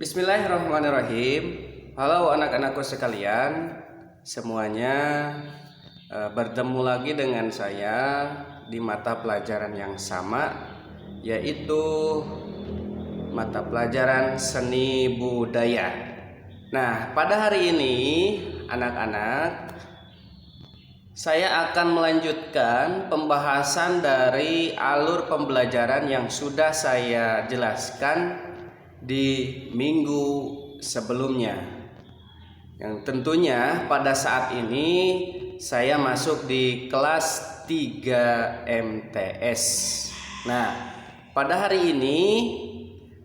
Bismillahirrahmanirrahim. Halo anak-anakku sekalian, semuanya bertemu lagi dengan saya di mata pelajaran yang sama, yaitu mata pelajaran seni budaya. Nah, pada hari ini anak-anak, saya akan melanjutkan pembahasan dari alur pembelajaran yang sudah saya jelaskan di minggu sebelumnya. Yang tentunya pada saat ini saya masuk di kelas 3 MTS. Nah, pada hari ini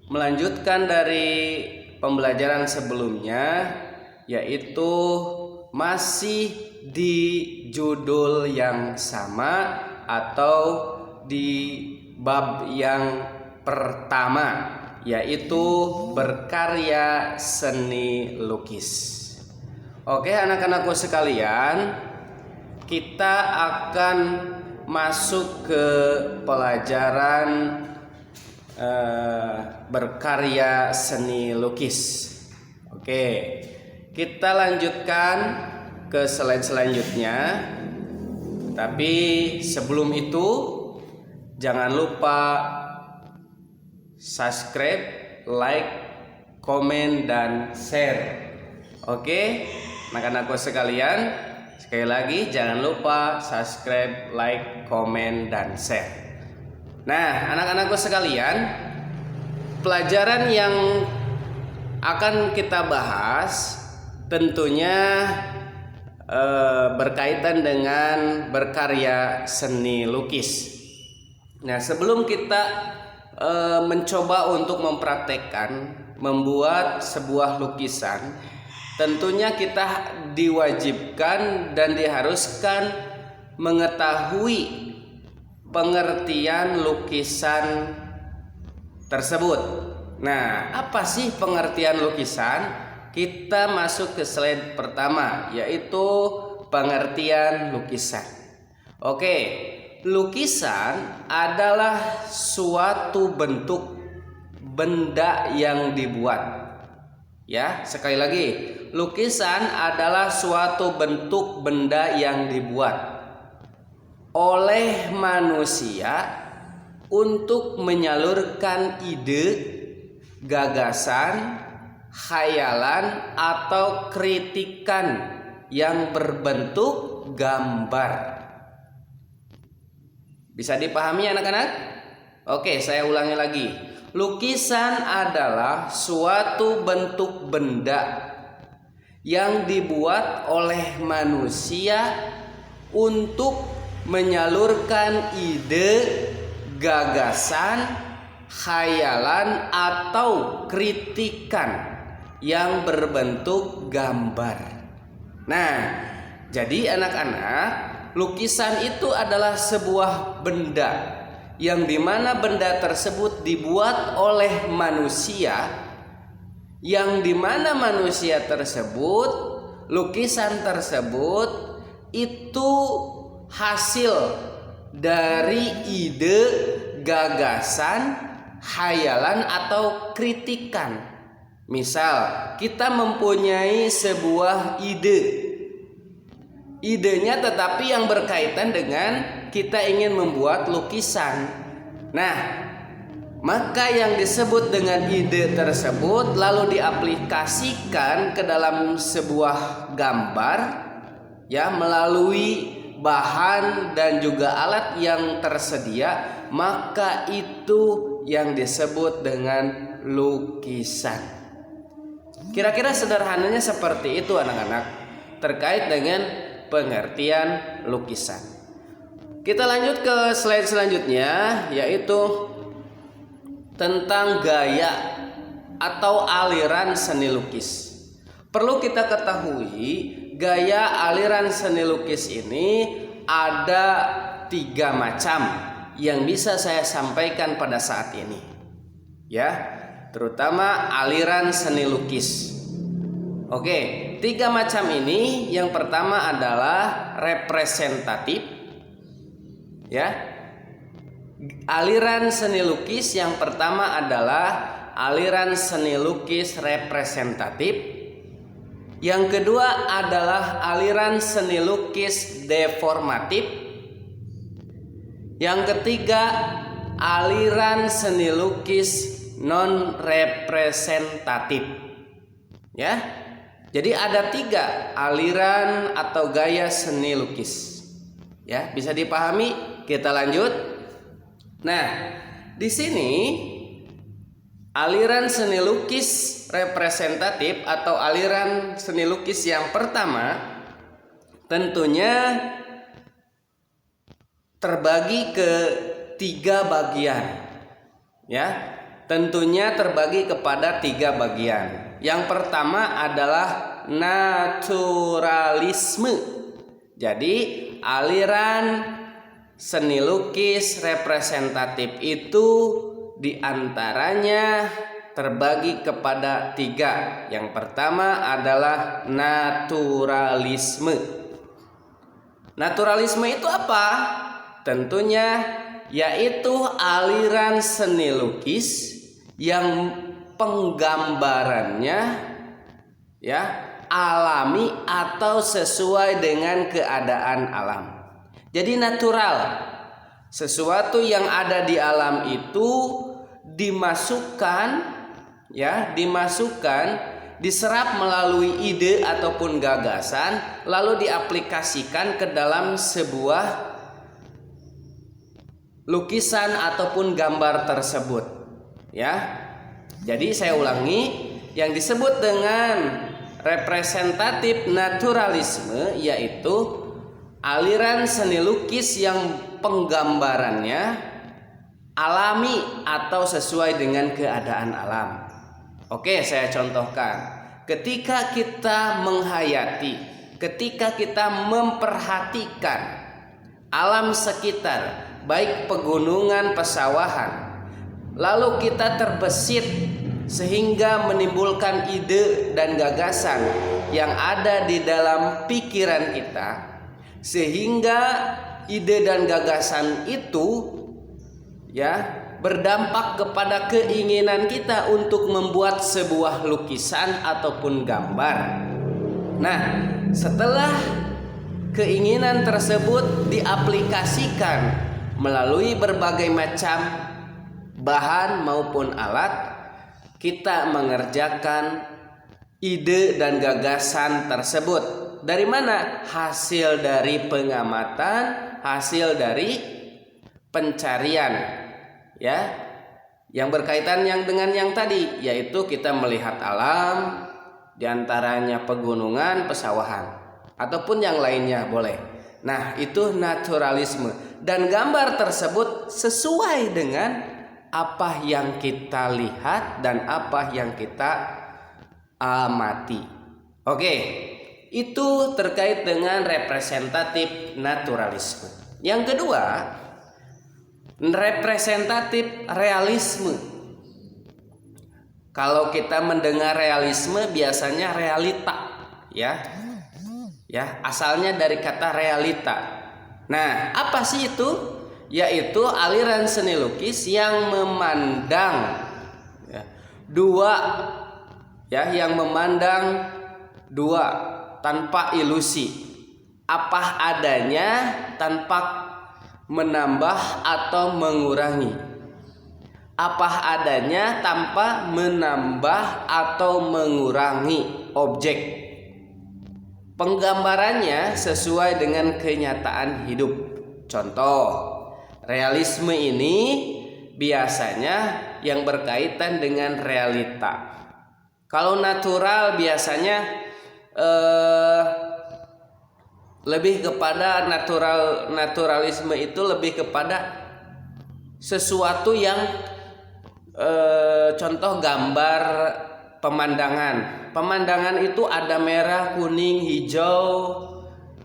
melanjutkan dari pembelajaran sebelumnya, yaitu masih di judul yang sama atau di bab yang pertama, yaitu berkarya seni lukis. Oke anak-anakku sekalian, kita akan masuk ke pelajaran berkarya seni lukis. Oke, kita lanjutkan ke slide selanjutnya. Tapi sebelum itu jangan lupa subscribe, like, komen, dan share. Oke, anak-anakku sekalian, sekali lagi jangan lupa subscribe, like, komen, dan share. Nah, anak-anakku sekalian, pelajaran yang akan kita bahas tentunya berkaitan dengan berkarya seni lukis. Nah, sebelum kita mencoba untuk mempraktekkan membuat sebuah lukisan, tentunya kita diwajibkan dan diharuskan mengetahui pengertian lukisan tersebut. Nah, apa sih pengertian lukisan? Kita masuk ke slide pertama, yaitu pengertian lukisan. Oke, lukisan adalah suatu bentuk benda yang dibuat. Ya, sekali lagi, lukisan adalah suatu bentuk benda yang dibuat oleh manusia untuk menyalurkan ide, gagasan, khayalan, atau kritikan yang berbentuk gambar. Bisa dipahami anak-anak? Oke, saya ulangi lagi. Lukisan adalah suatu bentuk benda yang dibuat oleh manusia untuk menyalurkan ide, gagasan, khayalan, atau kritikan yang berbentuk gambar. Nah, jadi anak-anak, lukisan itu adalah sebuah benda yang dimana benda tersebut dibuat oleh manusia, yang dimana manusia tersebut, lukisan tersebut itu hasil dari ide, gagasan, khayalan, atau kritikan. Misal kita mempunyai sebuah idenya tetapi yang berkaitan dengan kita ingin membuat lukisan. Nah, maka yang disebut dengan ide tersebut lalu diaplikasikan ke dalam sebuah gambar, ya, melalui bahan dan juga alat yang tersedia, maka itu yang disebut dengan lukisan. Kira-kira sederhananya seperti itu anak-anak terkait dengan pengertian lukisan. Kita lanjut ke slide selanjutnya, yaitu tentang gaya atau aliran seni lukis. Perlu kita ketahui, gaya aliran seni lukis ini ada 3 macam yang bisa saya sampaikan pada saat ini, ya, terutama aliran seni lukis. Oke, 3 macam ini. Yang pertama adalah representatif, ya. Aliran seni lukis yang pertama adalah aliran seni lukis representatif. Yang kedua adalah aliran seni lukis deformatif. Yang ketiga, aliran seni lukis non representatif. Ya, jadi ada 3 aliran atau gaya seni lukis. Ya, bisa dipahami? Kita lanjut. Nah, di sini aliran seni lukis representatif atau aliran seni lukis yang pertama tentunya terbagi ke 3 bagian. Ya, tentunya terbagi kepada 3 bagian. Yang pertama adalah naturalisme. Jadi aliran seni lukis representatif itu diantaranya terbagi kepada 3. Yang pertama adalah naturalisme. Naturalisme itu apa? Tentunya yaitu aliran seni lukis yang penggambarannya ya alami atau sesuai dengan keadaan alam. Jadi natural, sesuatu yang ada di alam itu dimasukkan diserap melalui ide ataupun gagasan lalu diaplikasikan ke dalam sebuah lukisan ataupun gambar tersebut. Ya. Jadi saya ulangi, yang disebut dengan representatif naturalisme yaitu aliran seni lukis yang penggambarannya alami atau sesuai dengan keadaan alam. Oke, saya contohkan. Ketika kita menghayati, ketika kita memperhatikan alam sekitar, baik pegunungan, pesawahan, lalu kita terbesit sehingga menimbulkan ide dan gagasan yang ada di dalam pikiran kita, sehingga ide dan gagasan itu ya berdampak kepada keinginan kita untuk membuat sebuah lukisan ataupun gambar. Nah, setelah keinginan tersebut diaplikasikan melalui berbagai macam bahan maupun alat, kita mengerjakan ide dan gagasan tersebut. Dari mana? Hasil dari pengamatan, hasil dari pencarian. Ya, yang berkaitan dengan yang tadi, yaitu kita melihat alam, diantaranya pegunungan, pesawahan, ataupun yang lainnya boleh. Nah, itu naturalisme, dan gambar tersebut sesuai dengan apa yang kita lihat dan apa yang kita amati. Oke, itu terkait dengan representatif naturalisme. Yang kedua, representatif realisme. Kalau kita mendengar realisme biasanya realita, ya, asalnya dari kata realita. Nah, apa sih itu? Yaitu aliran seni lukis yang memandang yang memandang dua tanpa ilusi, apa adanya tanpa menambah atau mengurangi, apa adanya tanpa menambah atau mengurangi objek. Penggambarannya sesuai dengan kenyataan hidup. Contoh, realisme ini biasanya yang berkaitan dengan realita. Kalau natural biasanya lebih kepada naturalisme itu lebih kepada sesuatu yang contoh gambar pemandangan itu ada merah, kuning, hijau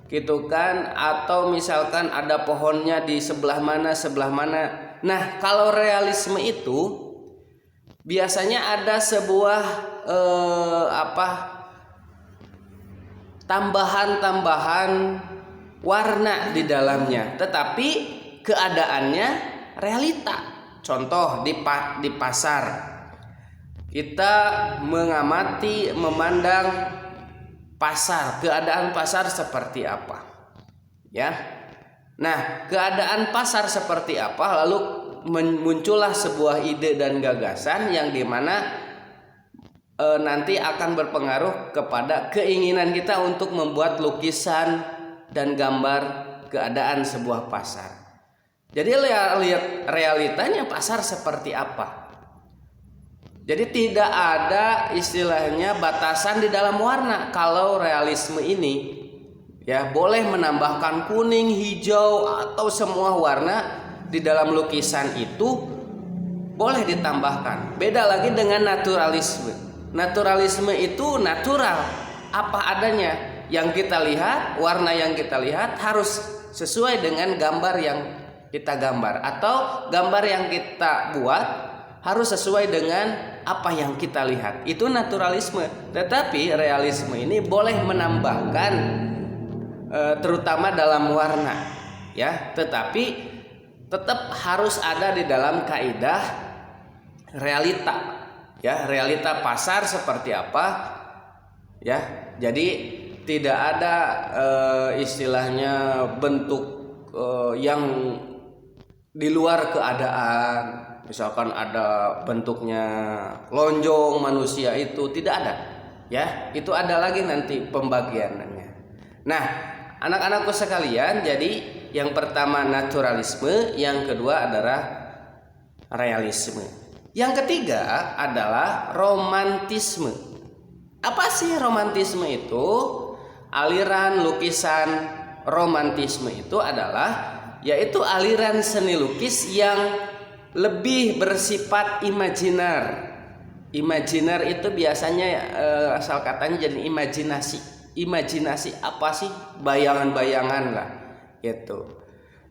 gitu kan, atau misalkan ada pohonnya di sebelah mana. Nah, kalau realisme itu biasanya ada sebuah tambahan warna di dalamnya, tetapi keadaannya realita. Contoh di pasar, kita mengamati, memandang pasar, keadaan pasar seperti apa, ya. Nah, keadaan pasar seperti apa, lalu muncullah sebuah ide dan gagasan yang dimana nanti akan berpengaruh kepada keinginan kita untuk membuat lukisan dan gambar keadaan sebuah pasar. Jadi lihat realitanya pasar seperti apa. Jadi tidak ada istilahnya batasan di dalam warna. Kalau realisme ini ya boleh menambahkan kuning, hijau atau semua warna di dalam lukisan itu boleh ditambahkan. Beda lagi dengan naturalisme. Naturalisme itu natural, apa adanya. Yang kita lihat, warna yang kita lihat harus sesuai dengan gambar yang kita gambar, atau gambar yang kita buat harus sesuai dengan apa yang kita lihat. Itu naturalisme. Tetapi realisme ini boleh menambahkan terutama dalam warna, ya, tetapi tetap harus ada di dalam kaidah realita, ya, realita pasar seperti apa, ya. Jadi tidak ada istilahnya bentuk yang di luar keadaan. Misalkan ada bentuknya lonjong manusia, itu tidak ada, ya. Itu ada lagi nanti pembagiannya. Nah, anak-anakku sekalian, jadi yang pertama naturalisme, yang kedua adalah realisme, yang ketiga adalah romantisme. Apa sih romantisme itu? Aliran lukisan romantisme itu adalah yaitu aliran seni lukis yang lebih bersifat imajiner. Imajiner itu biasanya asal katanya jadi imajinasi. Imajinasi apa sih? Bayangan-bayangan lah, gitu.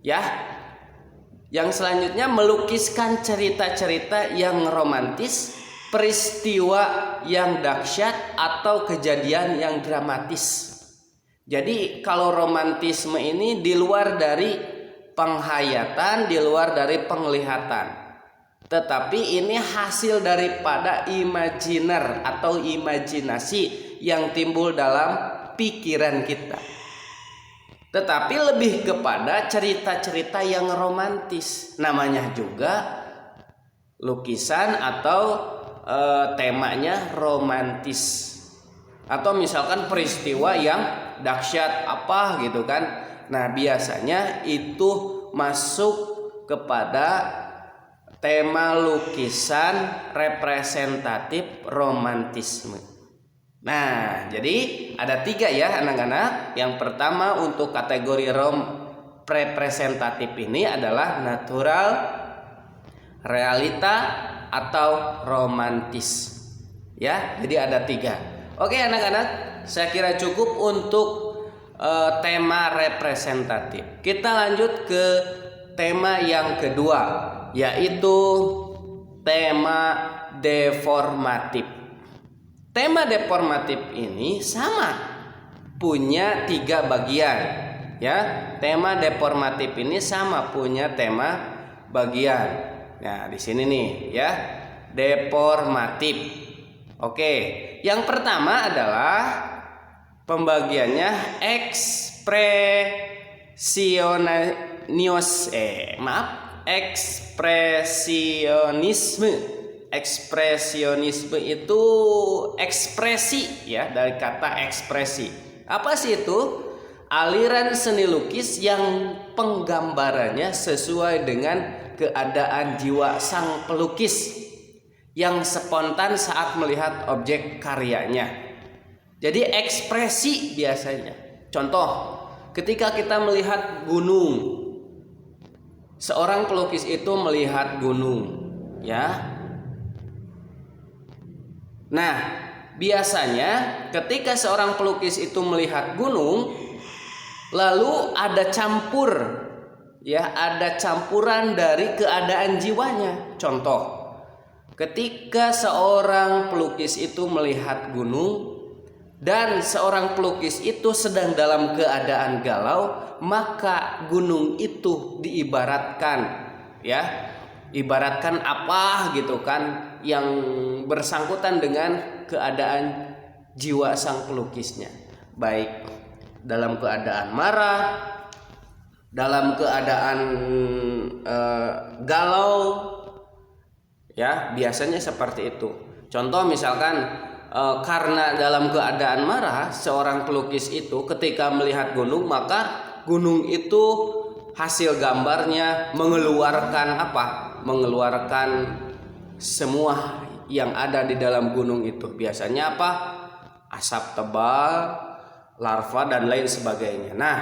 Ya. Yang selanjutnya melukiskan cerita-cerita yang romantis, peristiwa yang dahsyat atau kejadian yang dramatis. Jadi kalau romantisme ini di luar dari penghayatan, di luar dari penglihatan, tetapi ini hasil daripada imajiner atau imajinasi yang timbul dalam pikiran kita, tetapi lebih kepada cerita-cerita yang romantis. Namanya juga lukisan atau temanya romantis, atau misalkan peristiwa yang dahsyat apa gitu kan. Nah, biasanya itu masuk kepada tema lukisan representatif romantisme. Nah, jadi ada 3 ya anak-anak. Yang pertama untuk kategori representatif ini adalah natural, realita, atau romantis. Ya, jadi ada 3. Oke anak-anak, saya kira cukup untuk tema representatif. Kita lanjut ke tema yang kedua, yaitu tema deformatif. Tema deformatif ini sama, punya 3 bagian, ya. Tema deformatif ini sama, punya tema bagian. Nah, di sini nih, ya, deformatif. Oke, yang pertama adalah pembagiannya ekspresionisme. Ekspresionisme itu ekspresi, ya, dari kata ekspresi. Apa sih itu? Aliran seni lukis yang penggambarannya sesuai dengan keadaan jiwa sang pelukis yang spontan saat melihat objek karyanya. Jadi ekspresi biasanya. Contoh, ketika kita melihat gunung, seorang pelukis itu melihat gunung, ya. Nah, biasanya ketika seorang pelukis itu melihat gunung, lalu ada campur, ya, ada campuran dari keadaan jiwanya. Contoh, ketika seorang pelukis itu melihat gunung dan seorang pelukis itu sedang dalam keadaan galau, maka gunung itu diibaratkan, ya, ibaratkan apa gitu kan, yang bersangkutan dengan keadaan jiwa sang pelukisnya, baik dalam keadaan marah, dalam keadaan galau, ya biasanya seperti itu. Contoh misalkan karena dalam keadaan marah, seorang pelukis itu ketika melihat gunung, maka gunung itu hasil gambarnya mengeluarkan apa? Mengeluarkan semua yang ada di dalam gunung itu. Biasanya apa? Asap tebal, larva dan lain sebagainya. Nah,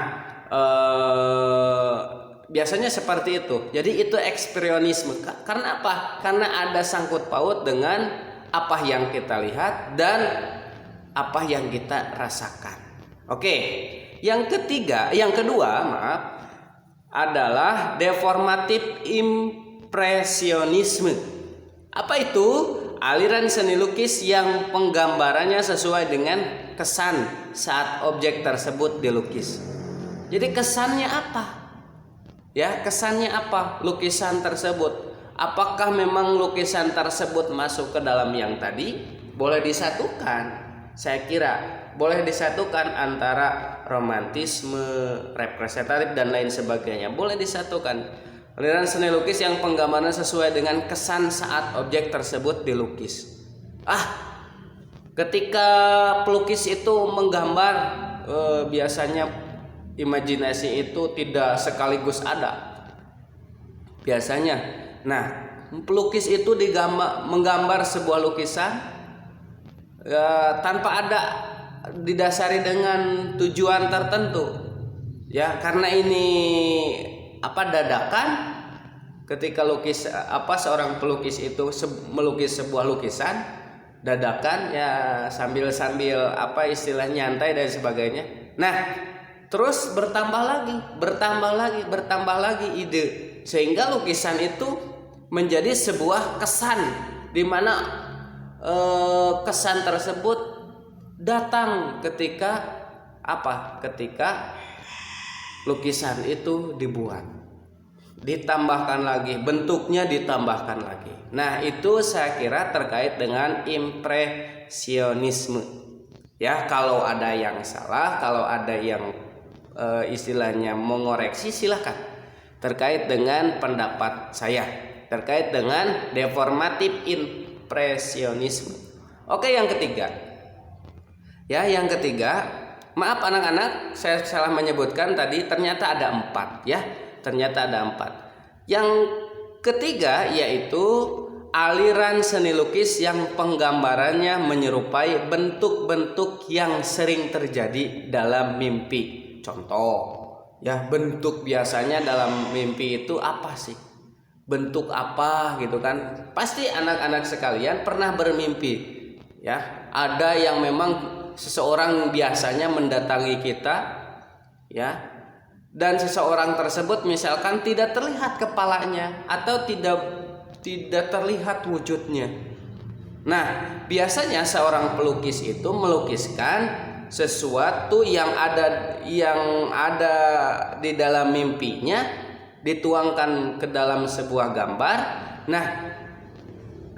biasanya seperti itu. Jadi itu ekspresionisme. Karena apa? Karena ada sangkut paut dengan apa yang kita lihat dan apa yang kita rasakan. Oke. Yang kedua, adalah deformatif impresionisme. Apa itu? Aliran seni lukis yang penggambarannya sesuai dengan kesan saat objek tersebut dilukis. Jadi kesannya apa? Ya, kesannya apa? Lukisan tersebut. Apakah memang lukisan tersebut masuk ke dalam yang tadi? Boleh disatukan. Saya kira boleh disatukan antara romantisme, representatif dan lain sebagainya. Boleh disatukan. Aliran seni lukis yang penggambaran sesuai dengan kesan saat objek tersebut dilukis. Ketika pelukis itu menggambar, biasanya imajinasi itu tidak sekaligus ada. Biasanya, pelukis itu menggambar sebuah lukisan tanpa ada didasari dengan tujuan tertentu. Ya, karena ini dadakan. Ketika seorang pelukis itu melukis sebuah lukisan dadakan, ya sambil istilahnya nyantai dan sebagainya. Nah, terus bertambah lagi ide, sehingga lukisan itu menjadi sebuah kesan, di mana kesan tersebut datang ketika lukisan itu dibuat. Ditambahkan lagi, bentuknya ditambahkan lagi. Nah, itu saya kira terkait dengan impresionisme. Ya, kalau ada yang salah, kalau ada yang istilahnya mengoreksi, silakan. Terkait dengan pendapat saya, terkait dengan deformatif impresionisme. Oke, yang ketiga. Maaf anak-anak, saya salah menyebutkan tadi, ternyata ada 4 ya. Yang ketiga yaitu aliran seni lukis yang penggambarannya menyerupai bentuk-bentuk yang sering terjadi dalam mimpi. Contoh, ya, bentuk biasanya dalam mimpi itu apa sih? Bentuk apa gitu kan? Pasti anak-anak sekalian pernah bermimpi, ya. Ada yang memang seseorang biasanya mendatangi kita, ya. Dan seseorang tersebut misalkan tidak terlihat kepalanya atau tidak terlihat wujudnya. Nah, biasanya seorang pelukis itu melukiskan sesuatu yang ada di dalam mimpinya, dituangkan ke dalam sebuah gambar. Nah,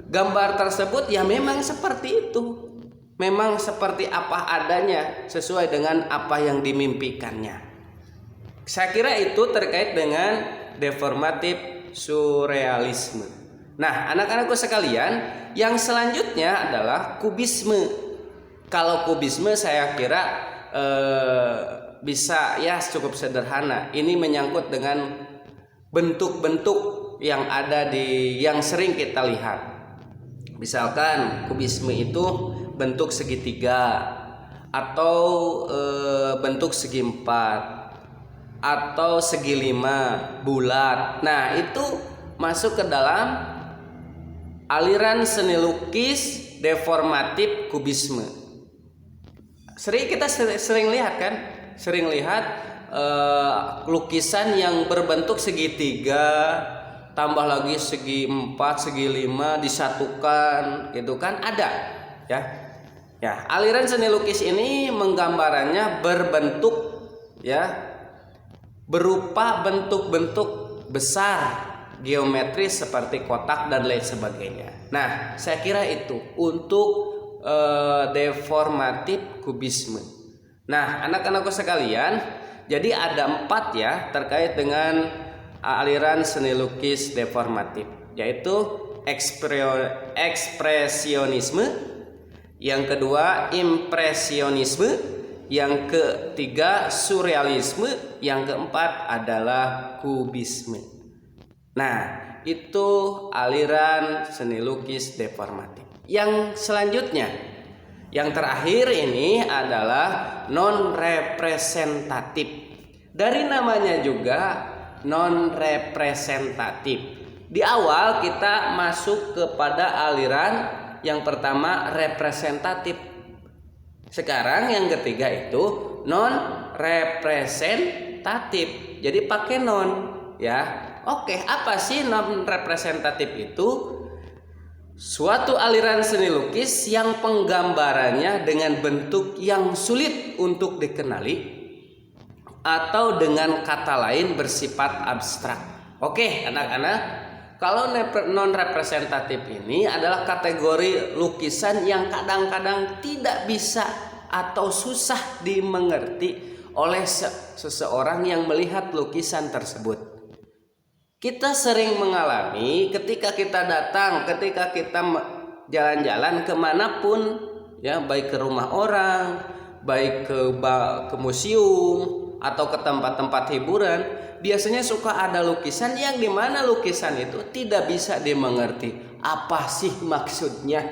gambar tersebut ya memang seperti itu. Memang seperti apa adanya, sesuai dengan apa yang dimimpikannya. Saya kira itu terkait dengan deformatif surrealisme. Nah, anak-anakku sekalian, yang selanjutnya adalah kubisme. Kalau kubisme saya kira bisa ya cukup sederhana. Ini menyangkut dengan bentuk-bentuk yang yang sering kita lihat. Misalkan kubisme itu bentuk segitiga atau bentuk segi 4 atau segi 5 bulat. Nah, itu masuk ke dalam aliran seni lukis deformatif kubisme. Kita sering lihat kan? Sering lihat lukisan yang berbentuk segitiga, tambah lagi segi 4, segi 5 disatukan, gitu kan? Ada, ya. Ya, aliran seni lukis ini menggambarannya berbentuk, ya, berupa bentuk-bentuk besar geometris seperti kotak dan lain sebagainya. Nah, saya kira itu untuk deformatif kubisme. Nah, anak-anakku sekalian, jadi ada 4 ya terkait dengan aliran seni lukis deformatif, yaitu ekspresionisme, yang kedua impresionisme, yang ketiga surrealisme, yang keempat adalah kubisme. Nah, itu aliran seni lukis deformatif. Yang selanjutnya, yang terakhir ini adalah non representatif. Dari namanya juga non representatif. Di awal kita masuk kepada aliran yang pertama representatif. Sekarang yang ketiga itu non representatif. Jadi pakai non ya. Oke, apa sih non representatif itu? Suatu aliran seni lukis yang penggambarannya dengan bentuk yang sulit untuk dikenali atau dengan kata lain bersifat abstrak. Oke, anak-anak, kalau non representatif ini adalah kategori lukisan yang kadang-kadang tidak bisa atau susah dimengerti oleh seseorang yang melihat lukisan tersebut. Kita sering mengalami ketika kita datang, ketika kita jalan-jalan kemanapun, ya, baik ke rumah orang, baik ke museum atau ke tempat-tempat hiburan, biasanya suka ada lukisan yang dimana lukisan itu tidak bisa dimengerti. Apa sih maksudnya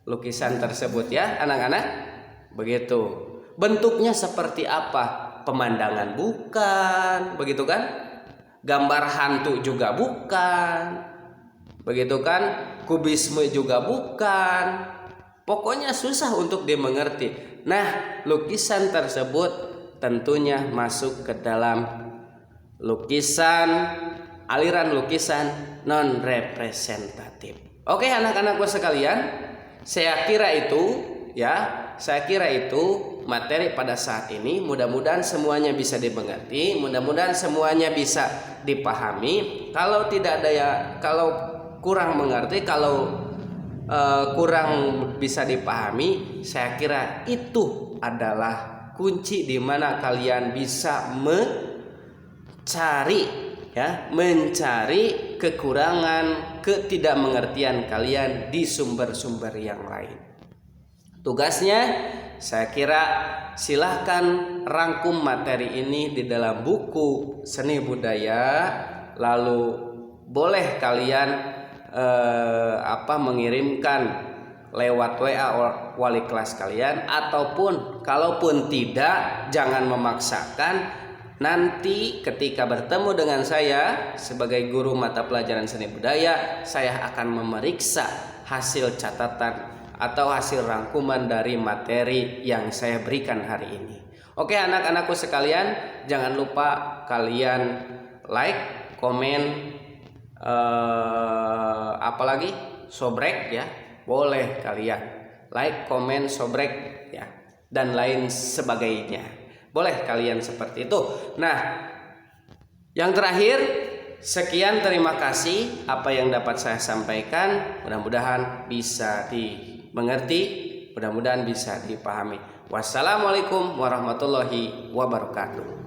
lukisan tersebut ya, anak-anak? Begitu. Bentuknya seperti apa? Pemandangan bukan, begitu kan? Gambar hantu juga bukan, begitu kan? Kubisme juga bukan. Pokoknya susah untuk dimengerti. Nah, lukisan tersebut tentunya masuk ke dalam aliran lukisan non representatif. Oke, anak-anakku sekalian, saya kira itu materi pada saat ini. Mudah-mudahan semuanya bisa dimengerti, mudah-mudahan semuanya bisa dipahami. Kalau tidak ada kalau kurang mengerti, kalau kurang bisa dipahami, saya kira itu adalah kunci di mana kalian bisa mencari kekurangan, ketidakmengertian kalian di sumber-sumber yang lain. Tugasnya, saya kira silahkan rangkum materi ini di dalam buku seni budaya, lalu boleh kalian mengirimkan lewat WA wali kelas kalian, ataupun kalaupun tidak, jangan memaksakan. Nanti ketika bertemu dengan saya sebagai guru mata pelajaran seni budaya, saya akan memeriksa hasil catatan atau hasil rangkuman dari materi yang saya berikan hari ini. Oke, anak-anakku sekalian, jangan lupa kalian like, komen, apalagi sobrek ya, boleh kalian like, komen, sobrek ya, dan lain sebagainya. Boleh kalian seperti itu. Nah, yang terakhir, sekian, terima kasih apa yang dapat saya sampaikan. Mudah-mudahan bisa dimengerti, mudah-mudahan bisa dipahami. Wassalamualaikum warahmatullahi wabarakatuh.